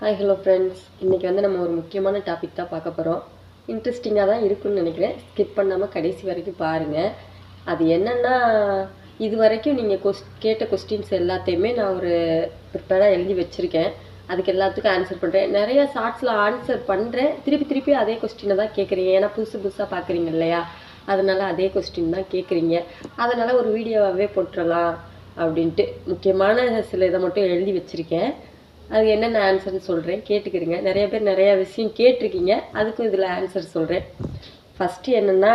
Hi hello friends, இன்றைக்கி வந்து நம்ம ஒரு முக்கியமான டாபிக் தான் பார்க்க போகிறோம். இன்ட்ரெஸ்டிங்காக தான் இருக்குன்னு நினைக்கிறேன். ஸ்கிப் பண்ணாமல் கடைசி வரைக்கும் பாருங்கள். அது என்னென்னா, இது வரைக்கும் நீங்கள் கேட்ட கொஸ்டின்ஸ் எல்லாத்தையுமே நான் ஒரு ப்ரிப்பேராக எழுதி வச்சுருக்கேன். அதுக்கு எல்லாத்துக்கும் ஆன்சர் பண்ணுறேன். நிறையா ஷார்ட்ஸில் ஆன்சர் பண்ணுறேன். திருப்பி அதே கொஸ்டினை தான் கேட்குறீங்க. ஏன்னா புதுசாக பார்க்குறீங்க இல்லையா, அதனால் அதே கொஸ்டின் தான் கேட்குறீங்க. அதனால் ஒரு வீடியோவாகவே போட்டுடலாம் அப்படின்ட்டு முக்கியமான சில இதை மட்டும் எழுதி வச்சுருக்கேன். அது என்னென்ன ஆன்சர்னு சொல்கிறேன், கேட்டுக்கிறீங்க. நிறைய பேர் நிறையா விஷயம் கேட்டிருக்கீங்க, அதுக்கும் இதில் ஆன்சர் சொல்கிறேன். ஃபஸ்ட்டு என்னென்னா,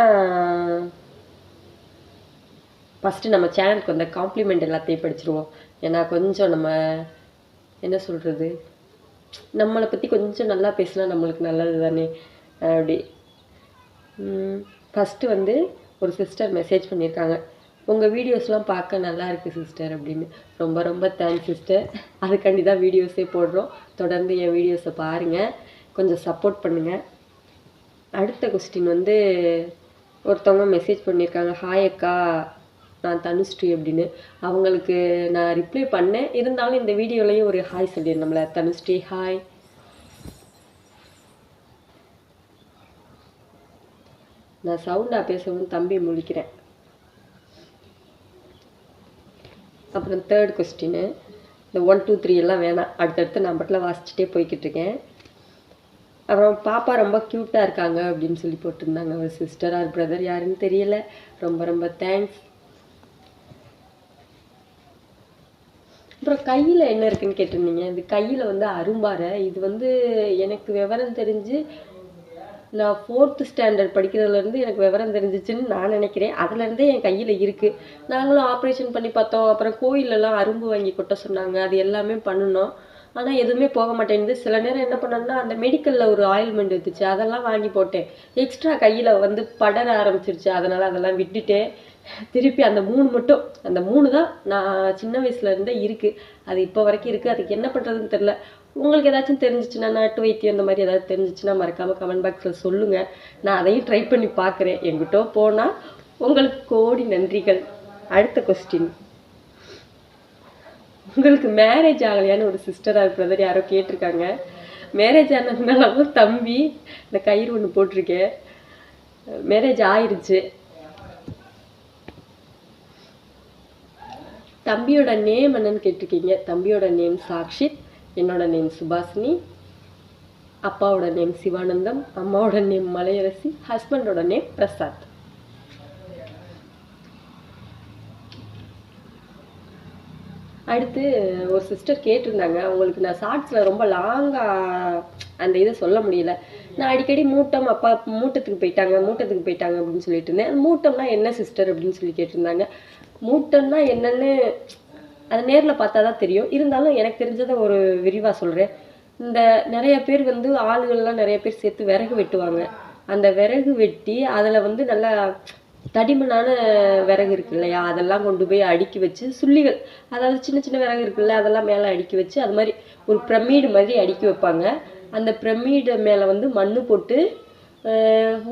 ஃபஸ்ட்டு நம்ம சேனலுக்கு வந்த காம்ப்ளிமெண்ட் எல்லாத்தையும் படிச்சிருவோம். ஏன்னா கொஞ்சம் நம்ம என்ன சொல்கிறது, நம்மளை பற்றி கொஞ்சம் நல்லா பேசினா நம்மளுக்கு நல்லது தானே. அப்படி ஃபஸ்ட்டு வந்து ஒரு சிஸ்டர் மெசேஜ் பண்ணியிருக்காங்க, உங்கள் வீடியோஸ்லாம் பார்க்க நல்லா இருக்குது சிஸ்டர் அப்படின்னு. ரொம்ப ரொம்ப தேங்க்ஸ் சிஸ்டர். அதுக்காண்டி தான் வீடியோஸே போடுறோம். தொடர்ந்து என் வீடியோஸை பாருங்கள், கொஞ்சம் சப்போர்ட் பண்ணுங்கள். அடுத்த கொஸ்டின் வந்து ஒருத்தவங்க மெசேஜ் பண்ணியிருக்காங்க, ஹாய் அக்கா, நான் தனுஸ்ரீ அப்படின்னு. அவங்களுக்கு நான் ரிப்ளை பண்ணேன், இருந்தாலும் இந்த வீடியோலையும் ஒரு ஹாய் சொல்லியிருந்தோம்ல. தனுஸ்ரீ ஹாய். நான் சவுண்டாக பேசவும் தம்பி முழிக்கிறேன். அப்புறம் தேர்ட் கொஸ்டின்னு, இந்த 1 2 3 எல்லாம் வேணாம், அடுத்தடுத்து நான் பாட்டில் வாசிச்சுட்டே போய்கிட்டு இருக்கேன். அப்புறம் பாப்பா ரொம்ப க்யூட்டாக இருக்காங்க அப்படின்னு சொல்லி போட்டிருந்தாங்க. ஒரு சிஸ்டர் ஆர் பிரதர் யாருன்னு தெரியல. ரொம்ப ரொம்ப தேங்க்ஸ். அப்புறம் கையில் என்ன இருக்குன்னு கேட்டிருந்தீங்க. இது கையில் வந்து அரும்பாறை. இது வந்து எனக்கு விவரம் தெரிஞ்சு நான் 4th ஸ்டாண்டர்ட் படிக்கிறதுலேருந்து எனக்கு விவரம் தெரிஞ்சிச்சுன்னு நான் நினைக்கிறேன். அதுலேருந்தே என் கையில் இருக்குது. நாங்களும் ஆப்ரேஷன் பண்ணி பார்த்தோம். அப்புறம் கோயிலெல்லாம் அரும்பு வாங்கி கொட்ட சொன்னாங்க, அது எல்லாமே பண்ணினோம். ஆனால் எதுவுமே போக மாட்டேங்குது. சில நேரம் என்ன பண்ணோம்னா, அந்த மெடிக்கலில் ஒரு ஆயில்மெண்ட் இருந்துச்சு, அதெல்லாம் வாங்கி போட்டேன். எக்ஸ்ட்ரா கையில் வந்து படர ஆரம்பிச்சிருச்சு. அதனால் அதெல்லாம் விட்டுட்டேன். திருப்பி அந்த 3 மட்டும், அந்த 3 தான் நான் சின்ன வயசுலேருந்தே இருக்குது. அது இப்போ வரைக்கும் இருக்குது. அதுக்கு என்ன பண்ணுறதுன்னு தெரில. உங்களுக்கு ஏதாச்சும் தெரிஞ்சிச்சுன்னா, நாட்டு வைத்தியம் இந்த மாதிரி ஏதாவது தெரிஞ்சிச்சுன்னா மறக்காமல் கமெண்ட் பாக்ஸில் சொல்லுங்கள். நான் அதையும் ட்ரை பண்ணி பார்க்குறேன். என்கிட்ட போனால் உங்களுக்கு கோடி நன்றிகள். அடுத்த கொஸ்டின், உங்களுக்கு மேரேஜ் ஆகலையான்னு ஒரு சிஸ்டர் ஆர் பிரதர் யாரோ கேட்டிருக்காங்க. மேரேஜ் ஆனதுனால தம்பி இந்த கயிறு ஒன்று போட்டிருக்கேன். மேரேஜ் ஆயிடுச்சு. தம்பியோட நேம் என்னன்னு கேட்டிருக்கீங்க. தம்பியோட நேம் சாக்ஷித், என்னோட நேம் சுபாஷினி, அப்பாவோட நேம் சிவானந்தம், அம்மாவோட நேம் மலையரசி, ஹஸ்பண்டோட நேம் பிரசாத். அடுத்து ஒரு சிஸ்டர் கேட்டிருந்தாங்க, அவங்களுக்கு நான் ஷார்ட்ஸில் ரொம்ப லாங்காக அந்த இதை சொல்ல முடியல. நான் அடிக்கடி மூட்டம், அப்பா மூட்டத்துக்கு போயிட்டாங்க அப்படின்னு சொல்லிட்டு இருந்தேன். மூட்டம்னா என்ன சிஸ்டர் அப்படின்னு சொல்லி கேட்டிருந்தாங்க. மூட்டம்னா என்னன்னு அது நேரில் பார்த்தா தான் தெரியும். இருந்தாலும் எனக்கு தெரிஞ்சதை ஒரு விரிவாக சொல்கிறேன். இந்த நிறைய பேர் வந்து ஆளுகள்லாம் நிறைய பேர் சேர்த்து விறகு வெட்டுவாங்க. அந்த விறகு வெட்டி அதில் வந்து நல்லா தடிமனான விறகு இருக்கு இல்லையா, அதெல்லாம் கொண்டு போய் அடுக்கி வச்சு, சுள்ளிகள், அதாவது சின்ன சின்ன விறகு இருக்குல்ல, அதெல்லாம் மேலே அடுக்கி வச்சு அது மாதிரி ஒரு பிரமிடு மாதிரி அடுக்கி வைப்பாங்க. அந்த பிரமிடு மேலே வந்து மண் போட்டு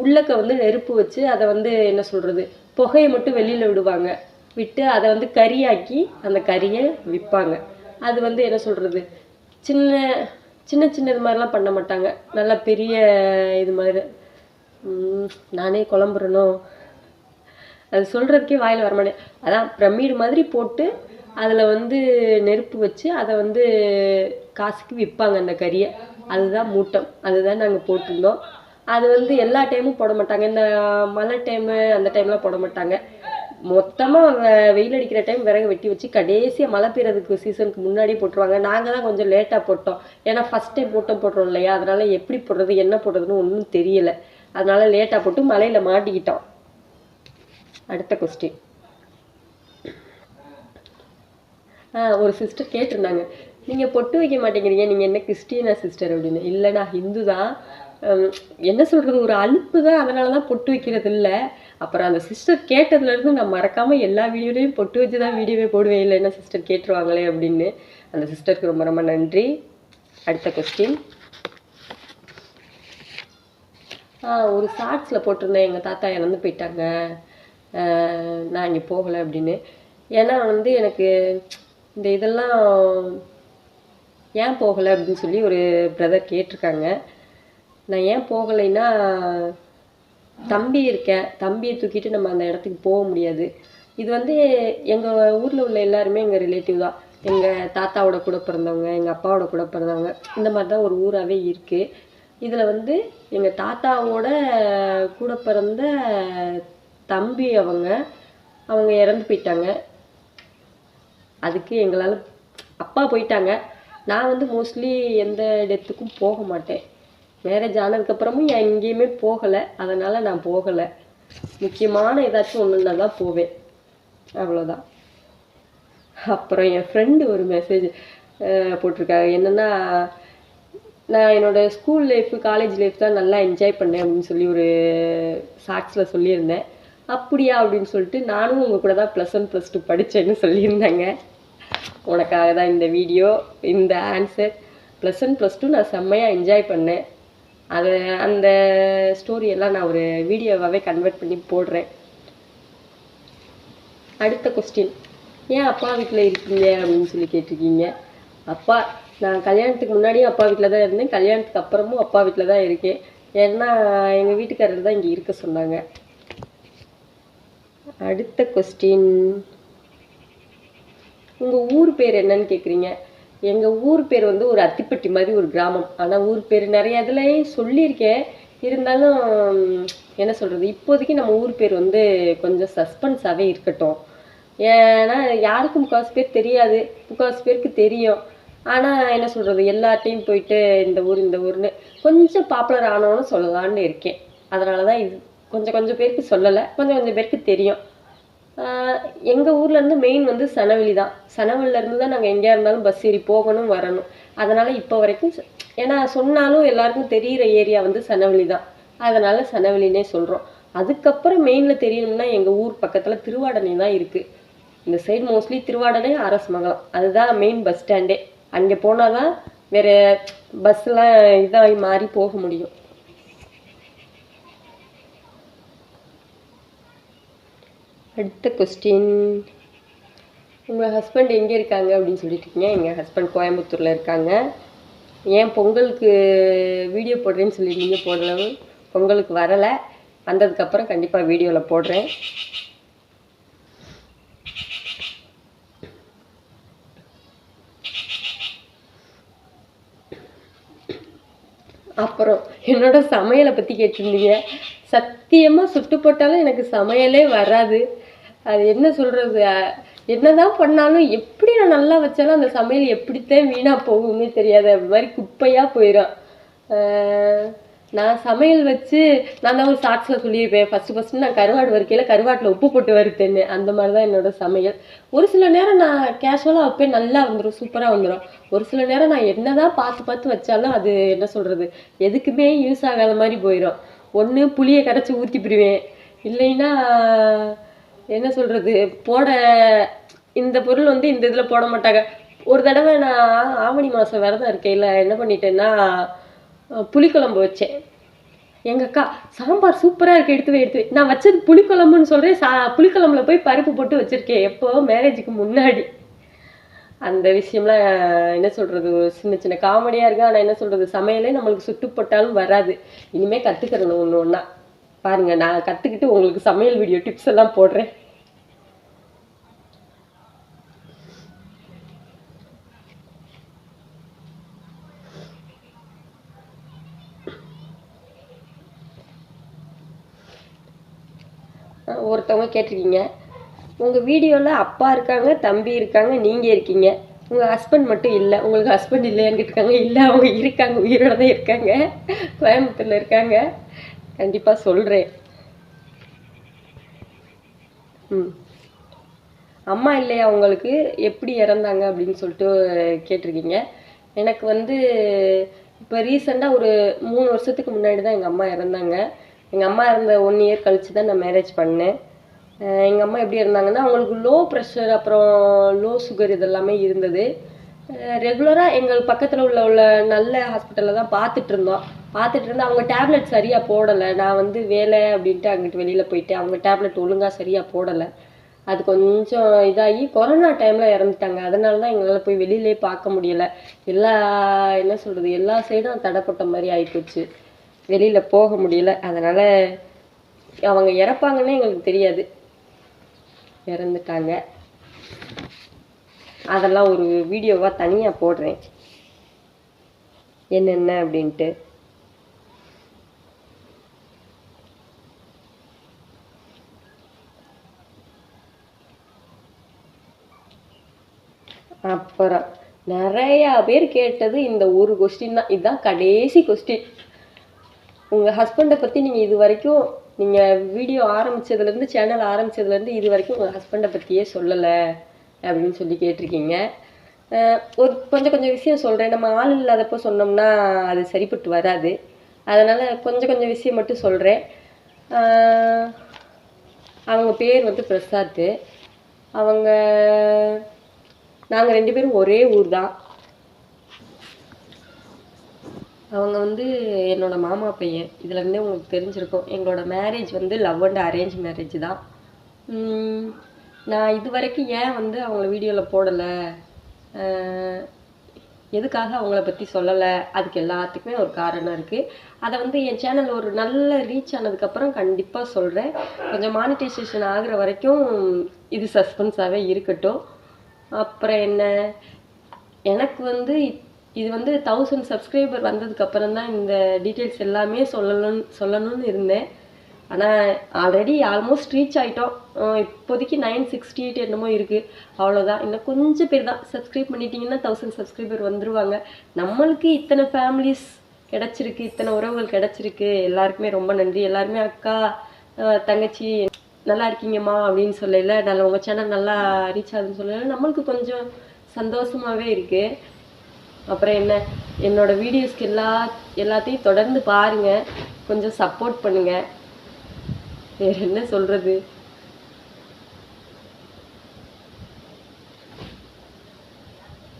உள்ளக்க வந்து நெருப்பு வச்சு அதை வந்து என்ன சொல்கிறது, புகையை மட்டும் வெளியில் விடுவாங்க. விட்டு அதை வந்து கறியாக்கி அந்த கறியை விற்பாங்க. அது வந்து என்ன சொல்கிறது, சின்ன சின்ன சின்ன இது மாதிரிலாம் பண்ண மாட்டாங்க. நல்லா பெரிய இது மாதிரி. நானே குழம்புறணும், அது சொல்கிறதுக்கே வாயில் வரமாட்டேன். அதான் பிரமிடு மாதிரி போட்டு அதில் வந்து நெருப்பு வச்சு அதை வந்து காசுக்கு விற்பாங்க அந்த கறியை. அதுதான் மூட்டம். அதுதான் நாங்கள் போட்டிருந்தோம். அது வந்து எல்லா டைமும் போட மாட்டாங்க. இந்த மழை டைமு அந்த டைம்லாம் போட மாட்டாங்க. மொத்தமாக வெயில் அடிக்கிற டைம் விறகு வெட்டி வச்சு கடைசியாக மழை பெய்யறதுக்கு சீசனுக்கு முன்னாடியே போட்டுருவாங்க. நாங்கள் தான் கொஞ்சம் லேட்டாக போட்டோம். ஏன்னா ஃபஸ்ட் டைம் மூட்டம் போடுறோம் இல்லையா, அதனால் எப்படி போடுறது என்ன போடுறதுன்னு ஒன்றும் தெரியலை. அதனால் லேட்டாக போட்டு மழையில் மாட்டிக்கிட்டோம். அடுத்த கொஸ்டின், ஒரு சிஸ்டர் கேட்டிருந்தாங்க, நீங்கள் பொட்டு வைக்க மாட்டேங்கிறீங்க, நீங்கள் என்ன கிறிஸ்டியனா சிஸ்டர் அப்படின்னு. இல்லை, நான் ஹிந்து தான். என்ன சொல்கிறது, ஒரு அலுப்பு தான், அதனால தான் பொட்டு வைக்கிறது இல்லை. அப்புறம் அந்த சிஸ்டர் கேட்டதுலேருந்து நான் மறக்காமல் எல்லா வீடியோலையும் பொட்டு வச்சு தான் வீடியோவே போடுவேன். இல்லை என்ன சிஸ்டர் கேட்டுருவாங்களே அப்படின்னு. அந்த சிஸ்டருக்கு ரொம்ப ரொம்ப நன்றி. அடுத்த கொஸ்டின், ஒரு ஷார்ட்ஸில் போட்டிருந்தேன், எங்கள் தாத்தா இறந்து போயிட்டாங்க, நான் இங்கே போகலை அப்படின்னு. ஏன்னா வந்து எனக்கு இந்த இதெல்லாம் ஏன் போகலை அப்படின்னு சொல்லி ஒரு பிரதர் கேட்டிருக்காங்க. நான் ஏன் போகலைன்னா, தம்பி இருக்கேன், தம்பியை தூக்கிட்டு நம்ம அந்த இடத்துக்கு போக முடியாது. இது வந்து எங்கள் ஊரில் உள்ள எல்லாருமே எங்கள் ரிலேட்டிவ் தான். எங்கள் தாத்தாவோட கூட பிறந்தவங்க, எங்கள் அப்பாவோட கூட பிறந்தவங்க, இந்த மாதிரி தான் ஒரு ஊராகவே இருக்குது. இதில் வந்து எங்கள் தாத்தாவோட கூட பிறந்த தம்பி அவங்க இறந்து போயிட்டாங்க. அதுக்கு எங்களால் அப்பா போயிட்டாங்க. நான் வந்து மோஸ்ட்லி எந்த டெத்துக்கும் போக மாட்டேன். மேரேஜ் ஆனதுக்கப்புறமும் எங்கேயுமே போகலை, அதனால் நான் போகலை. முக்கியமான ஏதாச்சும் ஒன்றுன்னா தான் போவேன், அவ்வளோதான். அப்புறம் என் ஃப்ரெண்டு ஒரு மெசேஜ் போட்டிருக்காங்க. என்னென்னா, நான் என்னோடய ஸ்கூல் லைஃபு காலேஜ் லைஃப் தான் நல்லா என்ஜாய் பண்ணேன் அப்படின்னு சொல்லி ஒரு ஷார்ட்ஸில் சொல்லியிருந்தேன். அப்படியா அப்படின்னு சொல்லிட்டு, நானும் உங்கள் கூட தான் +1 +2 படித்தேன்னு சொல்லியிருந்தேங்க. உனக்காக தான் இந்த வீடியோ, இந்த ஆன்சர். +1 +2 நான் செம்மையாக என்ஜாய் பண்ணேன். அந்த ஸ்டோரியெல்லாம் நான் ஒரு வீடியோவாகவே கன்வெர்ட் பண்ணி போடுறேன். அடுத்த கொஸ்டின், ஏன் அப்பா வீட்டில் இருக்கீங்க அப்படின்னு சொல்லி கேட்டிருக்கீங்க. நான் கல்யாணத்துக்கு முன்னாடியும் அப்பா வீட்டில் தான் இருந்தேன், கல்யாணத்துக்கு அப்புறமும் அப்பா வீட்டில் தான் இருக்கேன். ஏன்னா எங்கள் வீட்டுக்காரர் தான் இங்கே இருக்க சொன்னாங்க. அடுத்த கொஸ்டின், உங்கள் ஊர் பேர் என்னன்னு கேட்குறீங்க. எங்கள் ஊர் பேர் வந்து ஒரு அத்திப்பட்டி மாதிரி ஒரு கிராமம். ஆனால் ஊர் பேர் நிறைய இதுலேயே சொல்லியிருக்கேன். இருந்தாலும் என்ன சொல்கிறது, இப்போதைக்கு நம்ம ஊர் பேர் வந்து கொஞ்சம் சஸ்பென்ஸாகவே இருக்கட்டும். ஏன்னா யாருக்கும் முக்கால்வாசி பேர் தெரியாது, முக்கால்வாசி பேருக்கு தெரியும். ஆனால் என்ன சொல்கிறது, எல்லார்ட்டையும் போயிட்டு இந்த ஊர்னு கொஞ்சம் பாப்புலர் ஆனோன்னு சொல்லலான்னு இருக்கேன். அதனால தான் இது கொஞ்சம் பேருக்கு சொல்லலை, கொஞ்சம் பேருக்கு தெரியும். எங்கள் ஊர்லேருந்து மெயின் வந்து சனவெளி தான். சனவெளிலேருந்து தான் நாங்கள் எங்கேயா இருந்தாலும் பஸ் ஏறி போகணும் வரணும். அதனால் இப்போ வரைக்கும் ஏன்னா சொன்னாலும் எல்லாருக்கும் தெரிகிற ஏரியா வந்து சனவெளி தான். அதனால் சனவெளினே சொல்கிறோம். அதுக்கப்புறம் மெயினில் தெரியணும்னா எங்கள் ஊர் பக்கத்தில் திருவாடனை தான் இருக்குது. இந்த சைடு மோஸ்ட்லி திருவாடனை, அரசமங்கலம், அதுதான் மெயின் பஸ் ஸ்டாண்டே. அங்கே போனால் தான் வேறு பஸ்ஸெலாம் இதாகி மாறி போக முடியும். அடுத்த கொஸ்டின், உங்கள் ஹஸ்பண்ட் எங்கே இருக்காங்க அப்படின்னு சொல்லிட்டு இருக்கீங்க. எங்கள் ஹஸ்பண்ட் கோயம்புத்தூரில் இருக்காங்க. ஏன் பொங்கலுக்கு வீடியோ போடுறேன்னு சொல்லியிருந்தீங்க, போடல. பொங்கலுக்கு வரலை, வந்ததுக்கப்புறம் கண்டிப்பாக வீடியோவில் போடுறேன். அப்புறம் என்னோட சமையலை பற்றி கேட்டிருந்தீங்க. சத்தியமாக சுட்டு போட்டாலும் எனக்கு சமையலே வராது. அது என்ன சொல்கிறது, என்னதான் பண்ணாலும் எப்படி நான் நல்லா வச்சாலும் அந்த சமையல் எப்படித்தான் வீணாக போகும்னே தெரியாது. அது மாதிரி குப்பையாக போயிடும். நான் சமையல் வச்சு நான் தான் ஒரு ஷார்ட்ஸில் சொல்லியிருப்பேன், ஃபஸ்ட்டு நான் கருவாடு வறுக்கையில் கருவாட்டில் உப்பு போட்டு வறுத்தேன்னு. அந்த மாதிரி தான் என்னோட சமையல். ஒரு சில நேரம் நான் கேஷுவலாக வைப்பேன், நல்லா வந்துடும், சூப்பராக வந்துடும். ஒரு சில நேரம் நான் என்ன தான் பார்த்து வச்சாலும் அது என்ன சொல்கிறது, எதுக்குமே யூஸ் ஆகாத மாதிரி போயிடும். ஒன்று புளியை கரைச்சி ஊற்றிப்பிடுவேன், இல்லைன்னா என்ன சொல்கிறது, இந்த பொருள் வந்து இந்த இதில் போட மாட்டாங்க. ஒரு தடவை நான் ஆவணி மாதம் விரதம் இருக்கையில் என்ன பண்ணிட்டேன்னா, புளிக்குழம்பு வச்சேன். எங்கள் அக்கா, சாம்பார் சூப்பராக இருக்குது, எடுத்து நான் வச்சது புளிக்குழம்புன்னு சொல்கிறேன். புளிக்குழம்புல போய் பருப்பு போட்டு வச்சுருக்கேன். எப்போ, மேரேஜுக்கு முன்னாடி. அந்த விஷயம்லாம் என்ன சொல்கிறது, சின்ன காமெடியாக இருக்குது. ஆனால் என்ன சொல்கிறது, சமையலே நம்மளுக்கு சுட்டு போட்டாலும் வராது. இனிமேல் கற்றுக்கிறணும் ஒன்று ஒன்றா. பாருங்கள், நான் கற்றுக்கிட்டு உங்களுக்கு சமையல் வீடியோ டிப்ஸ் எல்லாம் போடுறேன். ஒருத்தவங்க கேட்டிருக்கீங்க, உங்கள் வீடியோவில் அப்பா இருக்காங்க, தம்பி இருக்காங்க, நீங்கள் இருக்கீங்க, உங்கள் ஹஸ்பண்ட் மட்டும் இல்லை. உங்களுக்கு ஹஸ்பண்ட் இல்லையான்னு கேட்டிருக்காங்க. இல்லை, அவங்க இருக்காங்க, உயிரோட தான் இருக்காங்க, கோயம்புத்தூரில் இருக்காங்க. கண்டிப்பாக சொல்கிறேன். அம்மா இல்லையா உங்களுக்கு, எப்படி இறந்தாங்க அப்படின்னு சொல்லிட்டு கேட்டிருக்கீங்க. எனக்கு வந்து இப்போ ரீசெண்டாக ஒரு 3 வருஷத்துக்கு முன்னாடி தான் எங்கள் அம்மா இறந்தாங்க. எங்கள் அம்மா இறந்த 1 இயர் கழித்து தான் நான் மேரேஜ் பண்ணேன். எங்கள் அம்மா எப்படி இருந்தாங்கன்னா, அவங்களுக்கு லோ ப்ரெஷர், அப்புறம் லோ சுகர் இதெல்லாமே இருந்தது. ரெகுலராக எங்கள் பக்கத்தில் உள்ள நல்ல ஹாஸ்பிட்டலில் தான் பார்த்துட்டு இருந்தோம். அவங்க டேப்லெட் சரியாக போடலை. நான் வந்து வேலை அப்படின்ட்டு அங்கிட்டு வெளியில் போயிட்டு அவங்க டேப்லெட் ஒழுங்காக சரியாக போடலை. அது கொஞ்சம் இதாகி கொரோனா டைமில் இறந்துட்டாங்க. அதனால தான் எங்களால் போய் வெளியிலே பார்க்க முடியலை. எல்லா என்ன சொல்கிறது, எல்லா சைடும் தடைப்பட்ட மாதிரி ஆகிப்போச்சு. வெளியில் போக முடியல. அதனால் அவங்க இறப்பாங்கன்னே எங்களுக்கு தெரியாது, இறந்துட்டாங்க. அதெல்லாம் ஒரு வீடியோவாக தனியாக போடுறேன் என்னென்ன அப்படின்ட்டு. அப்புறம் நிறையா பேர் கேட்டது இந்த ஒரு கொஸ்டின் தான். இதுதான் கடைசி கொஸ்டின். உங்கள் ஹஸ்பண்டை பற்றி நீங்கள் இது வரைக்கும், நீங்கள் வீடியோ ஆரம்பித்ததுலேருந்து, சேனல் ஆரம்பித்ததுலேருந்து இது வரைக்கும் உங்கள் ஹஸ்பண்டை பற்றியே சொல்லலை அப்படின்னு சொல்லி கேட்டிருக்கீங்க. ஒரு கொஞ்சம் விஷயம் சொல்கிறேன். நம்ம ஆள் இல்லாதப்போ சொன்னோம்னா அது சரிப்பட்டு வராது. அதனால் கொஞ்சம் விஷயம் மட்டும் சொல்கிறேன். அவங்க பேர் வந்து பிரசாத். அவங்க நாங்கள் 2 பேரும் ஒரே ஊர் தான். அவங்க வந்து என்னோட மாமா பையன். இதுலேருந்தே உங்களுக்கு தெரிஞ்சிருக்கும். எங்களோட மேரேஜ் வந்து லவ் அண்ட் அரேஞ்ச் மேரேஜ் தான். நான் இது வரைக்கும் ஏன் வந்து அவங்கள வீடியோவில் போடலை, எதுக்காக அவங்கள பற்றி சொல்லலை, அதுக்கு எல்லாத்துக்குமே ஒரு காரணம் இருக்குது. அதை வந்து என் சேனல் ஒரு நல்ல ரீச் ஆனதுக்கப்புறம் கண்டிப்பாக சொல்கிறேன். கொஞ்சம் மானிட்டைசேஷன் ஆகிற வரைக்கும் இது சஸ்பென்ஸாகவே இருக்கட்டும். அப்புறம் என்ன, எனக்கு வந்து இது வந்து 1000 சப்ஸ்கிரைபர் வந்ததுக்கப்புறம் தான் இந்த டீட்டெயில்ஸ் எல்லாமே சொல்லணும்னு இருந்தேன். ஆனால் ஆல்ரெடி ஆல்மோஸ்ட் ரீச் ஆகிட்டோம். இப்போதைக்கு 968 என்னமோ இருக்குது. அவ்வளோதான். இன்னும் கொஞ்சம் பேர் தான் சப்ஸ்கிரைப் பண்ணிட்டீங்கன்னா 1000 சப்ஸ்கிரைபர் வந்துருவாங்க. நம்மளுக்கு இத்தனை ஃபேமிலிஸ் கிடச்சிருக்கு, இத்தனை உறவுகள் கிடச்சிருக்கு. எல்லாருக்குமே ரொம்ப நன்றி. எல்லாருமே அக்கா, தங்கச்சி நல்லா இருக்கீங்கம்மா அப்படின்னு சொல்லல, நல்லா உங்கள் சேனல் நல்லா ரீச் ஆகுதுன்னு சொல்லல, நம்மளுக்கு கொஞ்சம் சந்தோஷமாகவே இருக்குது. அப்புறம் என்ன, என்னோட வீடியோஸ்க்கு எல்லாத்தையும் தொடர்ந்து பாருங்கள், கொஞ்சம் சப்போர்ட் பண்ணுங்கள். வேறு என்ன சொல்கிறது.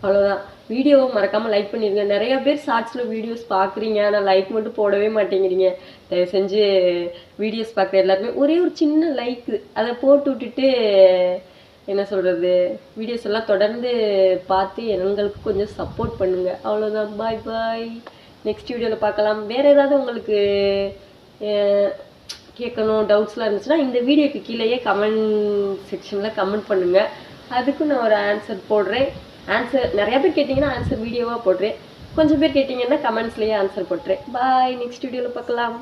அவ்வளோதான். வீடியோவை மறக்காமல் லைக் பண்ணிடுங்க. நிறையா பேர் ஷார்ட்ஸில் வீடியோஸ் பார்க்குறீங்க, ஆனால் லைக் மட்டும் போடவே மாட்டேங்கிறீங்க. தயவு செஞ்சு வீடியோஸ் பார்க்குற எல்லாருமே ஒரே ஒரு சின்ன லைக்கு அதை போட்டு விட்டுட்டு என்ன சொல்கிறது, வீடியோஸ் எல்லாம் தொடர்ந்து பார்த்து எங்களுக்கு கொஞ்சம் சப்போர்ட் பண்ணுங்கள். அவ்வளோதான். பாய் பாய். நெக்ஸ்ட் வீடியோவில் பார்க்கலாம். வேறு ஏதாவது உங்களுக்கு கேட்கணும், டவுட்ஸ்லாம் இருந்துச்சுன்னா இந்த வீடியோக்கு கீழேயே கமெண்ட் செக்ஷனில் கமெண்ட் பண்ணுங்கள். அதுக்கும் நான் ஒரு ஆன்சர் போடுறேன். ஆன்சர் நிறையா பேர் கேட்டிங்கன்னா ஆன்சர் வீடியோவாக போடுறேன். கொஞ்சம் பேர் கேட்டிங்கன்னா கமெண்ட்ஸ்லேயே ஆன்சர் போட்டுறேன். பாய். நெக்ஸ்ட் வீடியோவில் பார்க்கலாம்.